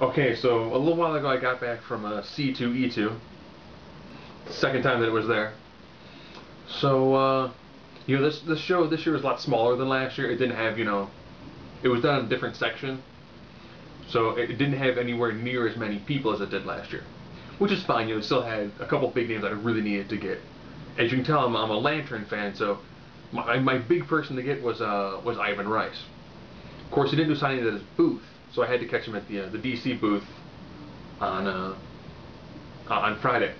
Okay, so a little while ago I got back from C2E2. Second time that it was there. So, this show this year was a lot smaller than last year. It didn't have, it was done in a different section. So it didn't have anywhere near as many people as it did last year. Which is fine, it still had a couple big names that I really needed to get. As you can tell, I'm a Lantern fan, so my big person to get was Ivan Rice. Of course, he didn't do signing at his booth, so I had to catch him at the DC booth on Friday.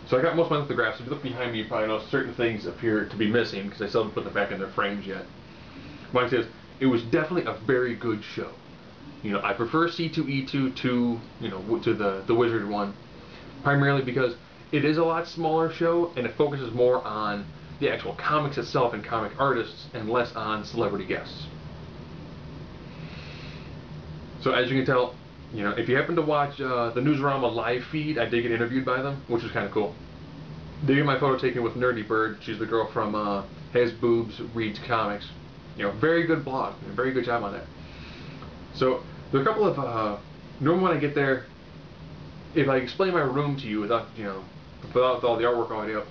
So I got most of my lithographs. If you look behind me, you probably know certain things appear to be missing because I still haven't put them back in their frames yet. Like I said, it was definitely a very good show. I prefer C2E2 to the Wizard one, primarily because it is a lot smaller show and it focuses more on the actual comics itself and comic artists and less on celebrity guests. So as you can tell, if you happen to watch the Newsarama live feed, I did get interviewed by them, which was kind of cool. They get my photo taken with Nerdy Bird. She's the girl from Has Boobs, Reads Comics. Very good blog. Very good job on that. So there are a couple of normally when I get there, if I explain my room to you without all the artwork already up,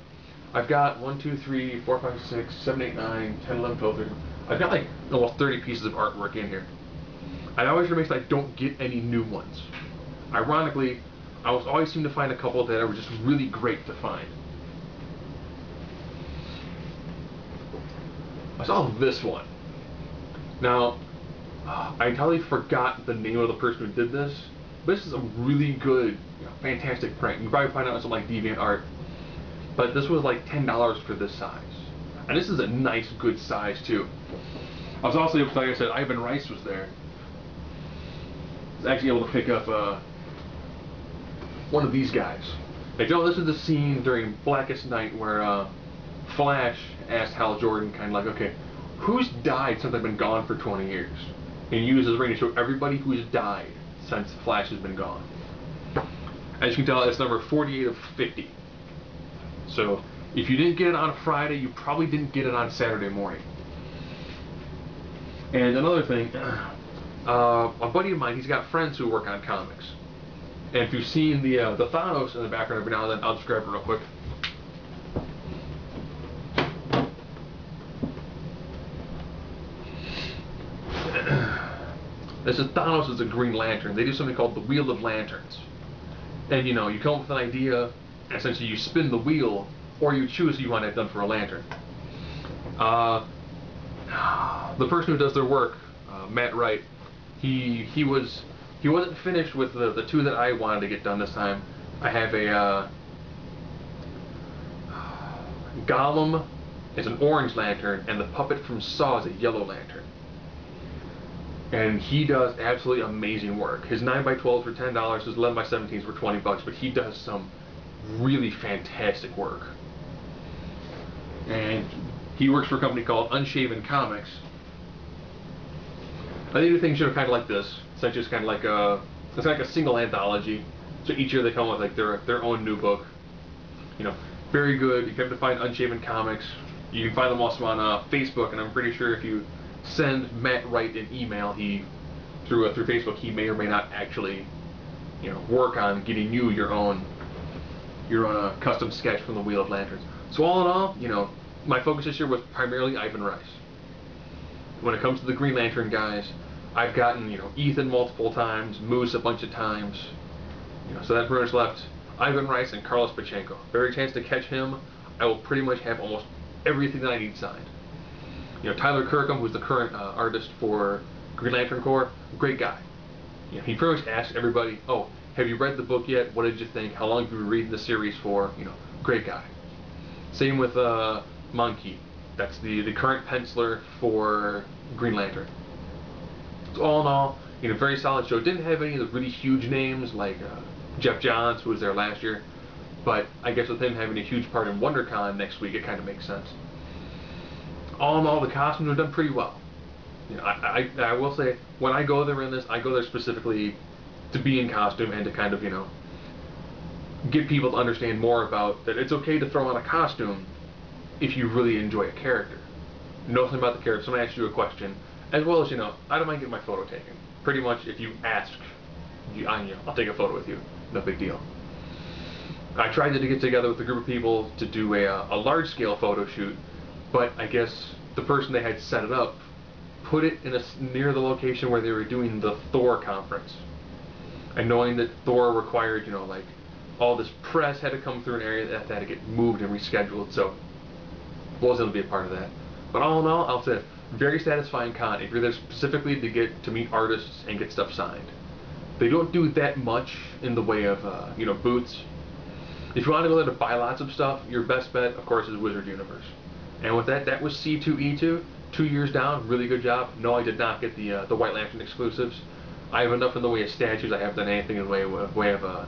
I've got 1, 2, 3, 4, 5, 6, 7, 8, 9, 10, 11, 12, 13. I've got like almost 30 pieces of artwork in here. I always make sure I don't get any new ones. Ironically, I always seem to find a couple that are just really great to find. I saw this one. Now, I entirely forgot the name of the person who did this, but this is a really good, fantastic print. You can probably find out on something like DeviantArt, but this was like $10 for this size. And this is a nice, good size too. I was also able to, like I said, Ivan Rice was there. I was actually able to pick up one of these guys. Like, this is the scene during Blackest Night where Flash asked Hal Jordan, kind of like, okay, who's died since I've been gone for 20 years? And he uses his ring to show everybody who's died since Flash has been gone. As you can tell, it's number 48 of 50. So if you didn't get it on Friday, you probably didn't get it on Saturday morning. And another thing, a buddy of mine, he's got friends who work on comics. And if you've seen the Thanos in the background every now and then, I'll just grab it real quick. This is Thanos as a Green Lantern. They do something called the Wheel of Lanterns. And you come up with an idea, and essentially you spin the wheel, or you choose who you want to have done for a lantern. The person who does their work, Matt Wright, he wasn't finished with the two that I wanted to get done this time. I have a Gollum is an orange lantern, and the puppet from Saw is a yellow lantern. And he does absolutely amazing work. His 9x12s were $10, his 11x17s were $20, but he does some really fantastic work. And he works for a company called Unshaven Comics. They do things kind of like this. Essentially, it's kind of like it's like a single anthology. So each year they come with like their own new book. Very good. If you have to find Unshaven Comics, you can find them also on Facebook. And I'm pretty sure if you send Matt Wright an email, through Facebook, he may or may not actually, work on getting you your own custom sketch from the Wheel of Lanterns. So all in all, my focus this year was primarily Ivan Rice. When it comes to the Green Lantern guys, I've gotten Ethan multiple times, Moose a bunch of times, so that pretty much left Ivan Rice and Carlos Pachenko. If I ever chance to catch him, I will pretty much have almost everything that I need signed. Tyler Kirkham, who's the current artist for Green Lantern Corps, great guy. He pretty much asks everybody, oh, have you read the book yet? What did you think? How long have you been reading the series for? Great guy. Same with Monkey. That's the current penciler for Green Lantern. So all in all, very solid show. Didn't have any of the really huge names like Jeff Johns, who was there last year, but I guess with him having a huge part in WonderCon next week, it kind of makes sense. All in all, the costumes are done pretty well. I will say, when I go there I go there specifically to be in costume and to kind of, get people to understand more about that it's okay to throw on a costume if you really enjoy a character. Know something about the character, someone asks you a question, as well as, I don't mind getting my photo taken. pretty much if you ask, I'll take a photo with you. No big deal. I tried to get together with a group of people to do a large-scale photo shoot, but I guess the person they had set it up put it in near the location where they were doing the Thor conference. And knowing that Thor required, like, all this press had to come through an area that had to get moved and rescheduled, so I wasn't going to be a part of that. But all in all, I'll say, very satisfying con if you're there specifically to get to meet artists and get stuff signed. They don't do that much in the way of, booths. If you want to go there to buy lots of stuff, your best bet, of course, is Wizard Universe. And with that was C2E2. 2 years down, really good job. No, I did not get the White Lantern exclusives. I have enough in the way of statues. I haven't done anything in the way of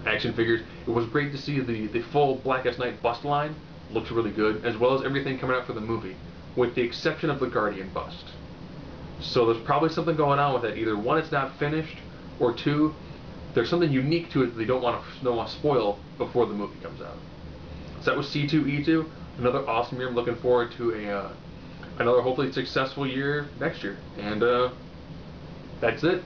action figures. It was great to see the full Blackest Night bust line. Looks really good, as well as everything coming out for the movie, with the exception of the Guardian bust. So there's probably something going on with it. Either one, it's not finished, or two, there's something unique to it that they don't want to spoil before the movie comes out. So that was C2E2. Another awesome year. I'm looking forward to another hopefully successful year next year. And that's it.